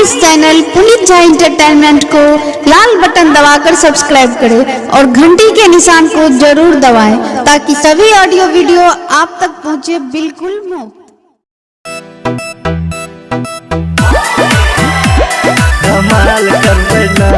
इस channel Puneet Jha entertainment को लाल button दबाकर subscribe करें और घंटी के निशान को जरूर दबाएं ताकि सभी ऑडियो वीडियो आप तक पहुंचे बिल्कुल मुफ्त। कमाल करबैना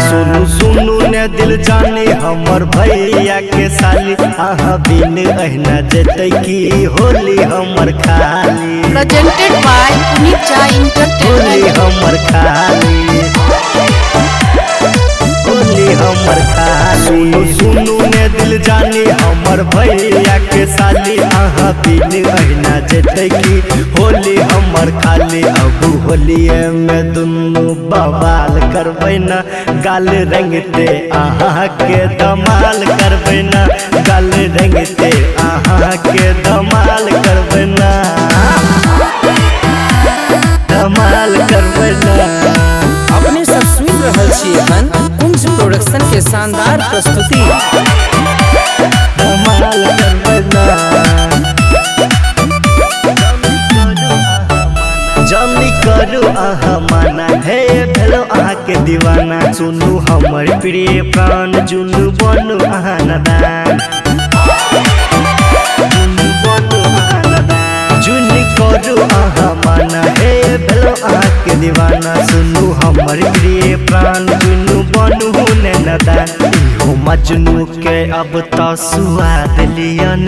सुनू सुनू ने दिल जाने हमर भैया के साली आहा बिन अहिना जेतै की होली हमर खाली। Presented by Puneet Jha entertainment. हमर खाली होली हमर खाली। सुनू सुनू ने दिल जाने हमर भैया के साली आहा बिन अहिना जेतै की होली हमर खाली। अब होलिये में दुनू बवाल करबैना गाल रंगते आहा के धमाल करबैना गाल रंगते आहा के धमाल करबैना धमाल करबैना। अपने सब सुन रहल छी एखन कुंज प्रोडक्शन के शानदार प्रस्तुति। धमाल करबैना जमी करू आहा माना हे भेलो आहा के दीवाना। सुनू हमर प्रिय प्राण जुनू बनू आहा नदान जुनी करू आहा माना हे भेलो आहा के दीवाना। सुनू हमर प्रिय प्राण जुनू बनू ने नदान। इहो मजनू के अब तो स्वाद लियन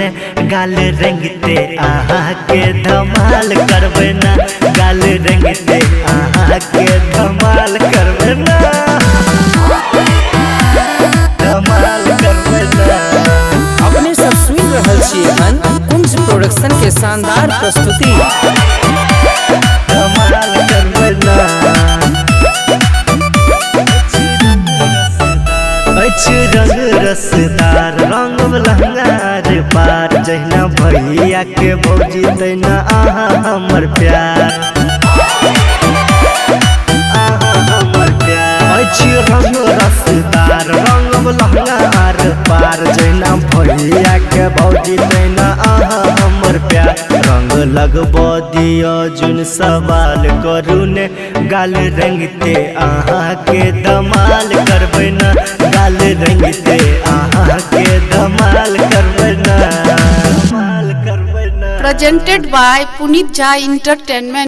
गाल रंगते आहा के धमाल करबैना गाल रंगते आहा के धमाल करबैना धमाल करबैना। अपने सब सुन रहल छी एखन कुंज प्रोडक्शन के शानदार प्रस्तुति। धमाल करबैना रंग रसदार रंग लहंगार पार जहिना भैया के भौजी तैना आहा हमर प्यार आहा हमर प्यार। रंग रसदार रंग लहंगार पार जहिना भैया के भौजी तैना आहा हमर प्यार। रंग लगबो दियो जुन सवाल करू ने गाल रंगते आहा के धमाल करबैना गाल रंगते आहा के धमाल करबैना धमाल करबैना। Presented by Puneet Jha entertainment.